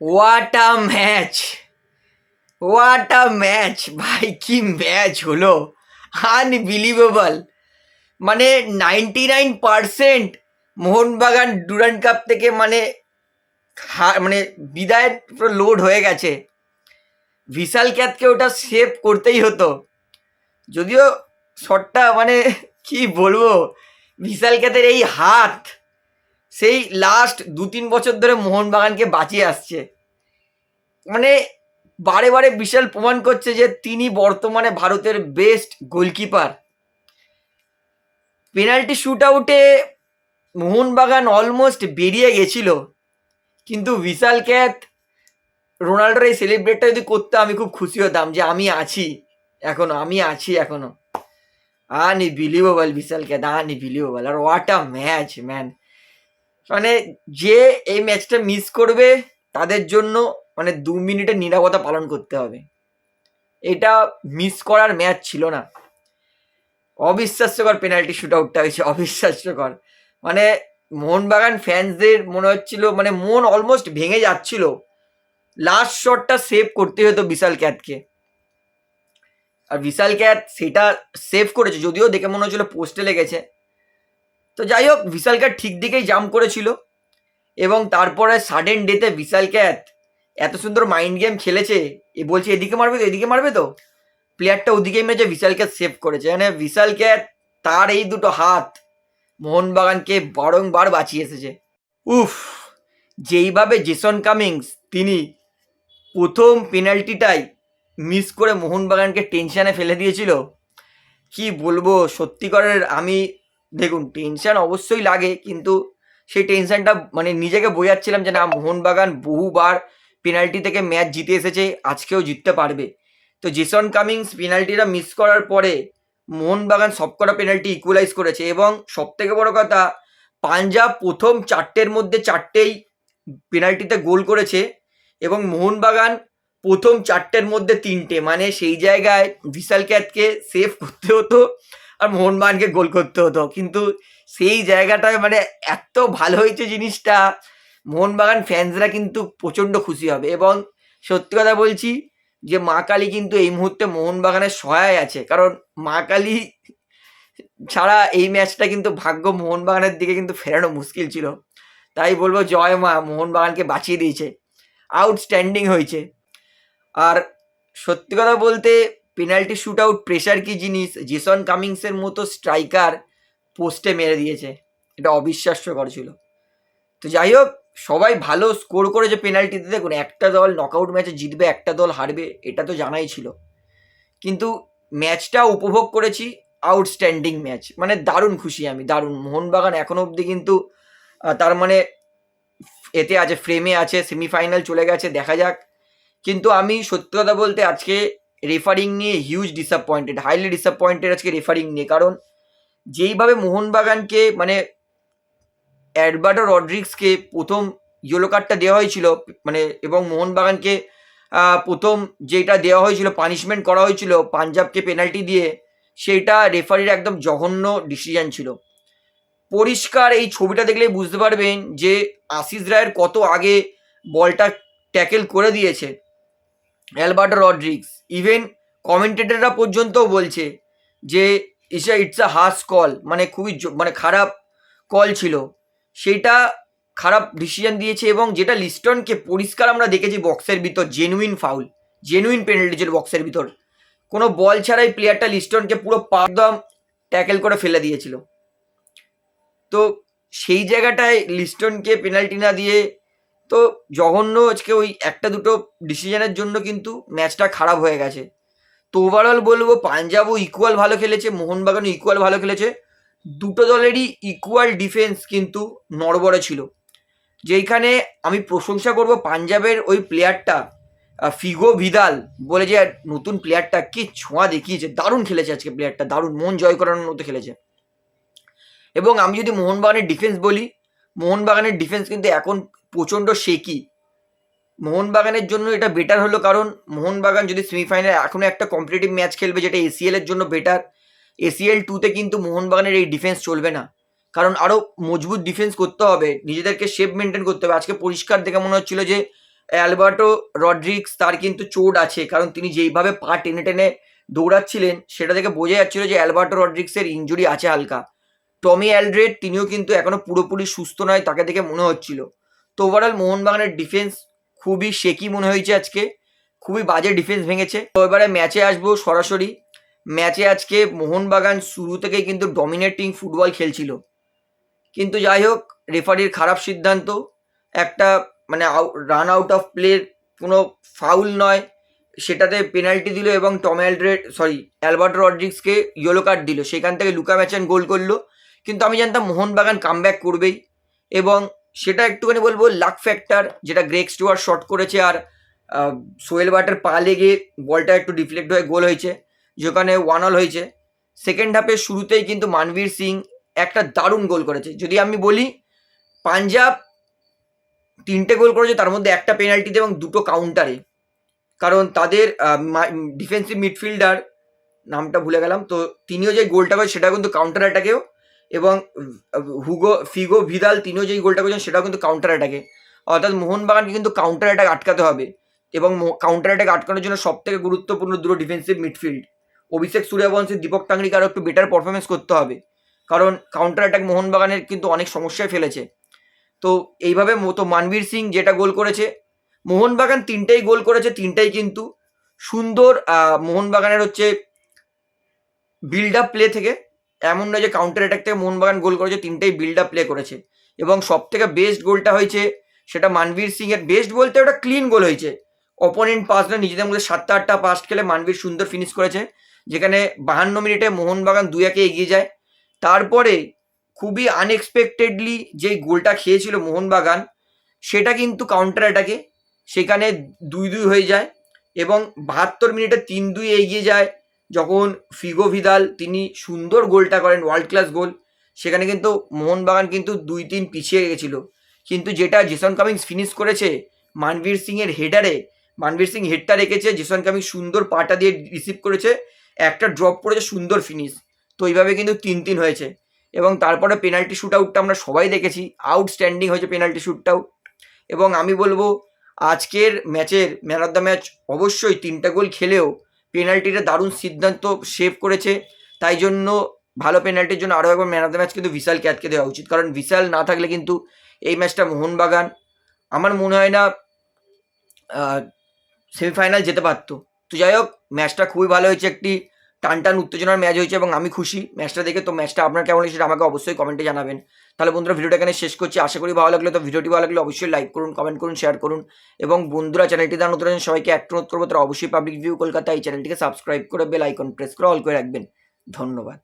What a match! What a match! ভাই কি match হলো! আনবিলিভেবল! মানে 99% মোহনবাগান ডুরান্ড কাপ থেকে মানে বিদায়ের পুরো লোড হয়ে গেছে। ভিশাল ক্যাতকে ওটা সেভ করতেই হতো। যদিও শটটা কি বলবো, ভিশাল ক্যাতের এই হাত সেই লাস্ট 2-3 বছর ধরে মোহনবাগানকে বাঁচিয়ে আসছে। মানে বারে বারে বিশাল প্রমাণ করছে যে তিনি বর্তমানে ভারতের বেস্ট গোলকিপার। পেনাল্টি শুট আউটে মোহনবাগান অলমোস্ট বেরিয়ে গেছিল, কিন্তু বিশাল ক্যাত রোনাল্ডোর এই সেলিব্রেটটা যদি করতে আমি খুব খুশি হতাম যে আমি আছি এখনো। আনবিলিভেবল বিশাল ক্যাত, আনবিলিভেবল। আর হোয়াট আ ম্যাচ ম্যান! মানে যে এই ম্যাচটা মিস করবে তাদের জন্য 2 মিনিটের নীরবতা পালন করতে হবে। এটা মিস করার ম্যাচ ছিল না। অবিশ্বাস্যকর পেনাল্টি শুট আউটটা হয়েছে, অবিশ্বাস্যকর। মোহনবাগান ফ্যান্সদের মনে হচ্ছিল, মন অলমোস্ট ভেঙে যাচ্ছিল। লাস্ট শটটা সেভ করতে হতো বিশাল ক্যাতকে, আর বিশাল ক্যাত সেটা সেভ করেছে, যদিও দেখে মনে হচ্ছিল পোস্টে লেগেছে। তো যাই হোক, বিশাল ক্যাত ঠিক দিকেই জাম্প করেছিল, এবং তারপরে সাডেন ডেতে বিশাল ক্যাত এত সুন্দর মাইন্ড গেম খেলেছে। বলছে এদিকে মারবে তো প্লেয়ারটা ওদিকেই মেরেছে, বিশাল ক্যাত সেভ করেছে। বিশাল ক্যাত তার এই দুটো হাত মোহনবাগানকে বারংবার বাঁচিয়ে এসেছে। উফ! যেইভাবে জেসন কামিংস তিনি প্রথম পেনাল্টিটাই মিস করে মোহনবাগানকে টেনশানে ফেলে দিয়েছিল, কি বলবো সত্যিকারের। দেখুন, টেনশন অবশ্যই লাগে, কিন্তু সেই টেনশনটা নিজেকে বোঝাচ্ছিলাম যে না, মোহনবাগান বহুবার পেনাল্টি থেকে ম্যাচ জিতে এসেছে, আজকেও জিততে পারবে। তো জেসন কামিংস পেনাল্টিটা মিস করার পরে মোহনবাগান সবকটা পেনাল্টি ইকুয়ালাইজ করেছে, এবং সবথেকে বড় কথা, পাঞ্জাব প্রথম 4টের মধ্যে 4টেই পেনাল্টিতে গোল করেছে, এবং মোহনবাগান প্রথম 4টের মধ্যে 3টে। সেই জায়গায় বিশাল ক্যাতকে সেভ করতে হতো আর মোহনবাগানকে গোল করতে হতো, কিন্তু সেই জায়গাটায় এত ভালো হয়েছে জিনিসটা। মোহনবাগান ফ্যান্সরা কিন্তু প্রচণ্ড খুশি হবে, এবং সত্যি কথা বলছি যে মা কালী কিন্তু এই মুহূর্তে মোহনবাগানের সহায় আছে, কারণ মা কালী ছাড়া এই ম্যাচটা কিন্তু ভাগ্য মোহনবাগানের দিকে কিন্তু ফেরানো মুশকিল ছিল। তাই বলবো জয় মা, মোহনবাগানকে বাঁচিয়ে দিয়েছে। আউটস্ট্যান্ডিং হয়েছে। আর সত্যি কথা বলতে, পেনাল্টি শুট আউট প্রেশার কি জিনিস জেসন কামিংসের মতো স্ট্রাইকার পোস্টে মেরে দিয়েছে, এটা অবিশ্বাস্যকর ছিল। তো যাই হোক, সবাই ভালো স্কোর করেছে পেনাল্টিতে। দেখুন, একটা দল নকআউট ম্যাচে জিতবে, একটা দল হারবে, এটা তো জানাই ছিল, কিন্তু ম্যাচটা উপভোগ করেছি। আউটস্ট্যান্ডিং ম্যাচ, দারুণ খুশি আমি, দারুণ। মোহনবাগান এখনো অবধি কিন্তু তার এতে আছে, ফ্রেমে আছে, সেমিফাইনাল চলে গেছে, দেখা যাক। কিন্তু আমি সত্যি কথা বলতে আজকে রেফারিং নিয়ে হিউজ ডিসঅ্যাপয়েন্টেড, হাইলি ডিসঅ্যাপয়েন্টেড আজকে রেফারিং নিয়ে। কারণ যেইভাবে মোহনবাগানকে অ্যালবার্টো রড্রিগসকে প্রথম ইয়েলো কার্ডটা দেওয়া হয়েছিল, এবং মোহনবাগানকে প্রথম যেটা দেওয়া হয়েছিল, পানিশমেন্ট করা হয়েছিল পাঞ্জাবকে পেনাল্টি দিয়ে, সেটা রেফারির একদম জঘন্য ডিসিশন ছিল। পরিষ্কার এই ছবিটা দেখলেই বুঝতে পারবেন যে আশিস রায়ের কত আগে বলটা ট্যাকেল করে দিয়েছে অ্যালবার্টো রড্রিগস। ইভেন কমেন্টেটররা পর্যন্তও বলছে যে ইটস আ হার্শ কল, খুবই খারাপ কল ছিল, সেটা খারাপ ডিসিশন দিয়েছে। এবং যেটা লিস্টনকে পরিষ্কার আমরা দেখেছি বক্সের ভিতর, জেনুইন ফাউল, জেনুইন পেনাল্টি ছিল বক্সের ভিতর, কোনো বল ছাড়াই প্লেয়ারটা লিস্টনকে পুরো একদম ট্যাকেল করে ফেলে দিয়েছিল। তো সেই জায়গাটায় লিস্টনকে পেনাল্টি না দিয়ে, তো জঘন্য আজকে ওই একটা দুটো ডিসিশনের জন্য কিন্তু ম্যাচটা খারাপ হয়ে গেছে। তো ওভারঅল বলবো পাঞ্জাবও ইকুয়াল ভালো খেলেছে, মোহনবাগানও ইকুয়াল ভালো খেলেছে। দুটো দলেরই ইকুয়াল ডিফেন্স কিন্তু নড়বড়ে ছিল। যেইখানে আমি প্রশংসা করব পাঞ্জাবের ওই প্লেয়ারটা ফিগো ভিদাল বলে, যে নতুন প্লেয়ারটা কি ছোঁয়া দেখিয়েছে, দারুণ খেলেছে আজকে প্লেয়ারটা, দারুণ, মন জয় করানোর মতো খেলেছে। এবং আমি যদি মোহনবাগানের ডিফেন্স বলি, মোহনবাগানের ডিফেন্স কিন্তু এখন প্রচণ্ড শেকি। মোহনবাগানের জন্য এটা বেটার হলো, কারণ মোহনবাগান যদি সেমিফাইনালে এখনও একটা কম্পিটিটিভ ম্যাচ খেলবে, যেটা এসিএল এর জন্য বেটার। এসিএল 2তে কিন্তু মোহনবাগানের এই ডিফেন্স চলবে না, কারণ আরও মজবুত ডিফেন্স করতে হবে, নিজেদেরকে শেপ মেনটেন করতে হবে। আজকে পরিষ্কার দেখে মনে হচ্ছিল যে অ্যালবার্টো রড্রিক্স তার কিন্তু চোট আছে, কারণ তিনি যেইভাবে পা টেনে টেনে দৌড়াচ্ছিলেন সেটা থেকে বোঝা যাচ্ছিল যে অ্যালবার্টো রড্রিক্সের ইনজুরি আছে হালকা। টমি অ্যালড্রেড তিনিও কিন্তু এখনো পুরোপুরি সুস্থ নয়, তাকে দেখে মনে হচ্ছিল। তো ওভারঅল মোহনবাগানের ডিফেন্স খুবই শেকি মনে হয়েছে আজকে, খুবই বাজে ডিফেন্স ভেঙেছে। তো এবারে ম্যাচে আসবো সরাসরি। ম্যাচে আজকে মোহনবাগান শুরু থেকেই কিন্তু ডমিনেটিং ফুটবল খেলছিল, কিন্তু যাই হোক রেফারির খারাপ সিদ্ধান্ত, একটা মানে রান আউট অফ প্লের কোনো ফাউল নয়, সেটাতে পেনাল্টি দিল এবং অ্যালবার্টো রড্রিক্সকে ইয়েলো কার্ড দিল। সেখান থেকে লুকা ম্যাচেন গোল করলো, কিন্তু আমি জানতাম মোহনবাগান কামব্যাক করবেই, এবং সেটা একটুখানি বলবো লাক ফ্যাক্টর, যেটা গ্রেগ স্টুয়ার্ট শট করেছে আর সোহেল বাটের পা লেগে বলটা একটু ডিফ্লেক্ট হয়ে গোল হয়েছে, যেখানে 1-1 হয়েছে। সেকেন্ড হাফের শুরুতেই কিন্তু মানবীর সিং একটা দারুণ গোল করেছে। যদি আমি বলি পাঞ্জাব 3টে গোল করেছে, তার মধ্যে একটা পেনাল্টিতে এবং 2টো কাউন্টারে, কারণ তাদের ডিফেন্সিভ মিডফিল্ডার নামটা ভুলে গেলাম, তো তিনিও যে গোলটা করেছে সেটা কিন্তু কাউন্টার অ্যাটাকেও, এবং ফিগো ভিদাল তিনিও যেই গোলটা করেছেন সেটাও কিন্তু কাউন্টার অ্যাটাকে। অর্থাৎ মোহনবাগানকে কিন্তু কাউন্টার অ্যাটাক আটকাতে হবে, এবং কাউন্টার অ্যাটাক আটকানোর জন্য সব থেকে গুরুত্বপূর্ণ দুটো ডিফেন্সিভ মিডফিল্ড, অভিষেক সূর্যবংশী, দীপক টাংরিকে আরও একটু বেটার পারফরমেন্স করতে হবে, কারণ কাউন্টার অ্যাটাক মোহনবাগানের কিন্তু অনেক সমস্যায় ফেলেছে। তো এইভাবে তো মানবীর সিং যেটা গোল করেছে, মোহনবাগান 3টেই গোল করেছে, 3টাই কিন্তু সুন্দর মোহনবাগানের হচ্ছে বিল্ড আপ প্লে থেকে, এমন নয় যে কাউন্টার অ্যাটাক থেকে মোহনবাগান গোল করেছে, 3টেই বিল্ড আপ প্লে করেছে। এবং সব থেকে বেস্ট গোলটা হয়েছে সেটা মানবীর সিং এর, বেস্ট বলতে ওটা ক্লিন গোল হয়েছে, অপোনেন্ট পাস না, নিজেদের মধ্যে 7-8টা পাস খেলে মানবীর সুন্দর ফিনিশ করেছে, যেখানে 52 মিনিটে মোহনবাগান 2-1 এগিয়ে যায়। তারপরে খুবই আনএক্সপেক্টেডলি যে গোলটা খেয়েছিল মোহনবাগান, সেটা কিন্তু কাউন্টার অ্যাটাকে সেখানে 2-2 হয়ে যায়, এবং 72 মিনিটে 3-2 এগিয়ে যায় যখন ফিগো ভিদাল তিনি সুন্দর গোলটা করেন, ওয়ার্ল্ড ক্লাস গোল। সেখানে কিন্তু মোহনবাগান কিন্তু 2-3 পিছিয়ে গেছিলো, কিন্তু যেটা জেসন কামিংস ফিনিশ করেছে মানবীর সিংয়ের হেডারে, মানবীর সিং হেডটা রেখেছে, জেসন কামিংস সুন্দর পাটা দিয়ে রিসিভ করেছে, একটা ড্রপ করেছে, সুন্দর ফিনিশ। তো এইভাবে কিন্তু 3-3 হয়েছে, এবং তারপরে পেনাল্টি শ্যুট আউটটা আমরা সবাই দেখেছি, আউটস্ট্যান্ডিং হয়েছে পেনাল্টি শ্যুট আউট। এবং আমি বলবো আজকের ম্যাচের ম্যান অফ দ্য ম্যাচ অবশ্যই 3টে গোল খেলেও পেনাল্টিটা দারুণ সিদ্ধান্ত সেভ করেছে, তাই জন্য ভালো পেনাল্টির জন্য আরও একবার ম্যান অফ দ্য ম্যাচ কিন্তু বিশাল ক্যাতকে দেওয়া উচিত, কারণ বিশাল না থাকলে কিন্তু এই ম্যাচটা মোহনবাগান আমার মনে হয় না সেমিফাইনাল যেতে পারতো। তো যাই হোক ম্যাচটা খুবই ভালো হয়েছে, একটি টানটান উত্তেজনার ম্যাচ হয়েছে, এবং আমি খুশি ম্যাচটা দেখে। তো ম্যাচটা আপনার কেমন হয়েছে সেটা আমাকে অবশ্যই কমেন্টে জানাবেন। তাহলে বন্ধুরা ভিডিওটা এখানে শেষ করছি, আশা করি ভালো লাগলো। তো ভিডিওটি ভালো লাগলে অবশ্যই লাইক করুন, কমেন্ট করুন, শেয়ার করুন, এবং বন্ধুরা চ্যানেলটি দান নতুন সবাইকে অনুরোধ করবো তারা অবশ্যই পাবলিক ভিউ কলকাতা এই চ্যানেলটিকে সাবস্ক্রাইব করে বেল আইকন প্রেস করে অল করে রাখবেন। ধন্যবাদ।